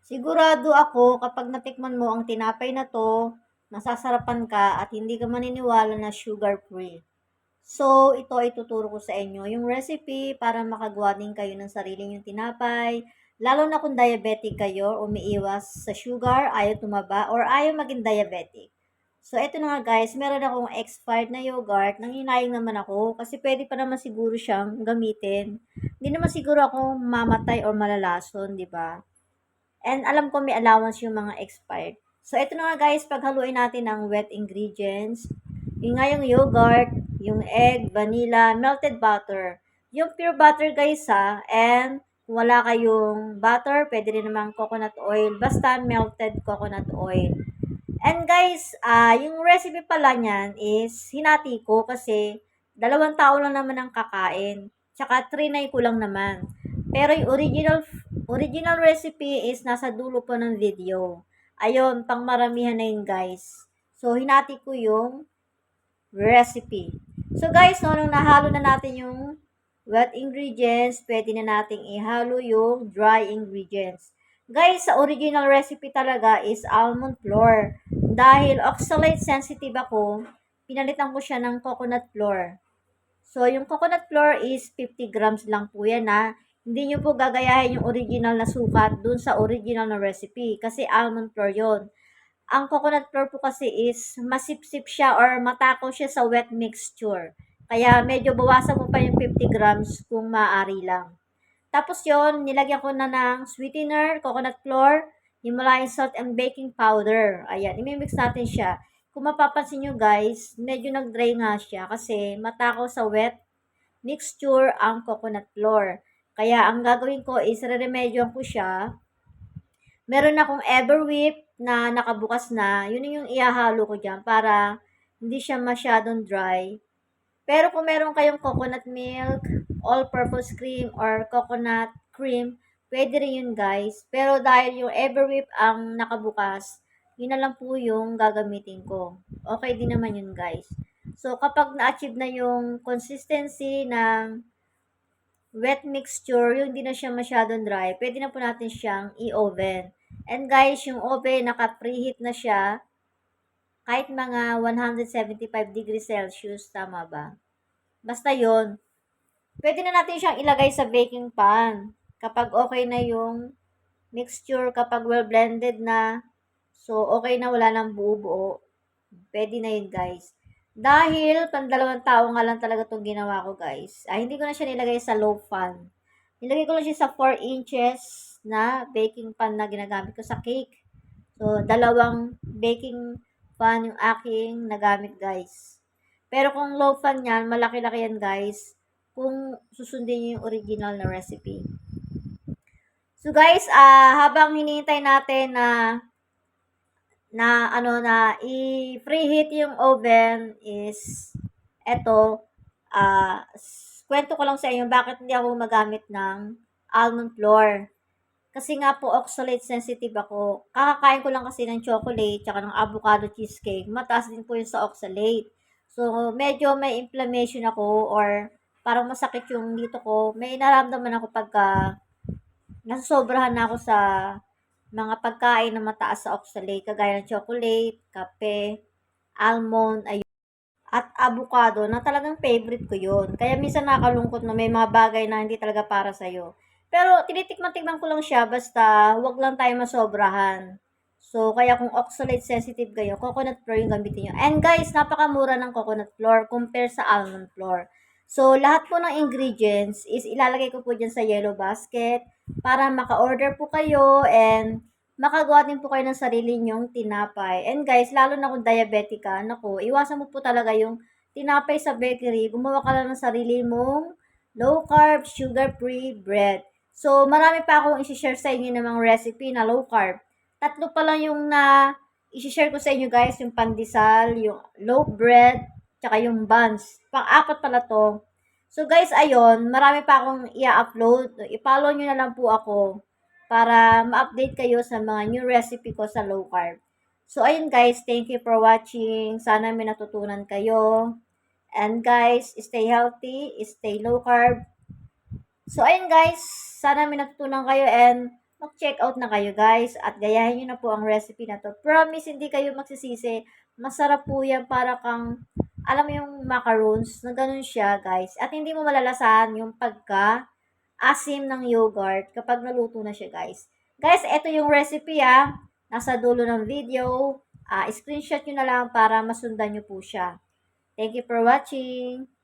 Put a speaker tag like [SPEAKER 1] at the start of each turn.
[SPEAKER 1] Sigurado ako kapag natikman mo ang tinapay na 'to, masasarapan ka at hindi ka maniniwala na sugar free. So, ito ay ituturo ko sa inyo yung recipe para makagawa din kayo ng sarili niyong tinapay, lalo na kung diabetic kayo, umiiwas sa sugar, ayaw tumaba, or ayaw maging diabetic. So, eto na nga guys, meron akong expired na yogurt, nanghinayang naman ako kasi pwede pa naman siguro siyang gamitin. Hindi naman siguro ako mamatay or malalason, di ba? And alam ko may allowance yung mga expired. So, ito na nga guys, paghaluin natin ang wet ingredients. Yung nga yung yogurt, yung egg, vanilla, melted butter. Yung pure butter guys ha, and kung wala kayong butter, pwede rin namang coconut oil, basta melted coconut oil. And guys, yung recipe pala niyan is hinati ko kasi 2 tao lang naman ang kakain. Tsaka trinay ko lang naman. Pero yung original recipe is nasa dulo po ng video. Ayun, pang maramihan na yun guys. So, hinati ko yung recipe. So guys, no, nung nahalo na natin yung wet ingredients, pwede na nating ihalo yung dry ingredients. Guys, sa original recipe talaga is almond flour. Dahil oxalate sensitive ako, pinalitan ko siya ng coconut flour. So, yung coconut flour is 50 grams lang po yan ha. Hindi nyo po gagayahin yung original na sukat dun sa original na recipe kasi almond flour yon. Ang coconut flour po kasi is masipsip siya or matakaw siya sa wet mixture. Kaya medyo bawasan mo pa yung 50 grams kung maaari lang. Tapos yon, nilagyan ko na ng sweetener, coconut flour, Himalayan salt and baking powder. Ayan, imimix natin siya. Kung mapapansin nyo guys, medyo nag-dry nga siya kasi matakaw sa wet mixture ang coconut flour. Kaya ang gagawin ko is re-remedyoan ko siya. Meron akong Everwhip na nakabukas na. Yun yung ihahalo ko dyan para hindi siya masyadong dry. Pero kung meron kayong coconut milk, all-purpose cream, or coconut cream, pwede rin yun guys. Pero dahil yung Everwhip ang nakabukas, yun na lang po yung gagamitin ko. Okay din naman yun guys. So kapag na-achieve na yung consistency ng wet mixture, yung hindi na siya masyadong dry, pwede na po natin siyang i-oven. And guys, yung oven, naka-preheat na siya kahit mga 175 degrees Celsius, tama ba? Basta yon, pwede na natin siyang ilagay sa baking pan. Kapag okay na yung mixture, kapag well blended na, so okay na, wala nang buo-buo, pwede na yun guys. Dahil pang 2 tao nga lang talaga itong ginawa ko guys. Hindi ko na siya nilagay sa low fan. Nilagay ko lang siya sa 4 inches na baking pan na ginagamit ko sa cake. So, 2 baking pan yung aking nagamit guys. Pero kung low fan yan, malaki-laki yan guys. Kung susundin nyo yung original na recipe. So guys, habang hinihintay natin na i-preheat yung oven is eto, kwento ko lang sa inyo bakit hindi ako magamit ng almond flour. Kasi nga po oxalate sensitive ako. Kakakain ko lang kasi ng chocolate tsaka ng avocado cheesecake. Mataas din po yun sa oxalate. So, medyo may inflammation ako or parang masakit yung dito ko. May nararamdaman ako pagka nasosobrahan na ako sa mga pagkain na mataas sa oxalate, kagaya ng chocolate, kape, almond, ayun, at avocado na talagang favorite ko yun. Kaya minsan nakakalungkot na may mga bagay na hindi talaga para sa'yo. Pero tinitikman-tikman ko lang siya basta wag lang tayo masobrahan. So, kaya kung oxalate sensitive kayo, coconut flour yung gamitin nyo. And guys, napakamura ng coconut flour compare sa almond flour. So, lahat po ng ingredients is ilalagay ko po dyan sa yellow basket para maka-order po kayo and makagawa din po kayo ng sarili nyong tinapay. And guys, lalo na kung diabetic ka, naku, iwasan mo po talaga yung tinapay sa bakery. Gumawa ka lang ng sarili mong low carb, sugar free bread. So, marami pa akong isi-share sa inyo ng mga recipe na low carb. 3 pa lang yung na isi-share ko sa inyo guys, yung pandesal, yung loaf bread, tsaka yung buns. Pang-4 pala to. So guys, ayun, marami pa akong i-upload. I-follow nyo na lang po ako para ma-update kayo sa mga new recipe ko sa low carb. So ayun guys, thank you for watching. Sana may natutunan kayo. And guys, stay healthy, stay low carb. So ayun guys, sana may natutunan kayo and mag-check out na kayo guys at gayahin nyo na po ang recipe na to. Promise, hindi kayo magsisisi. Masarap po yan para kang, alam mo yung macarons, na ganun siya guys. At hindi mo malalasahan yung pagka-asim ng yogurt kapag naluto na siya guys. Guys, ito yung recipe Nasa dulo ng video. Screenshot nyo na lang para masundan nyo po siya. Thank you for watching.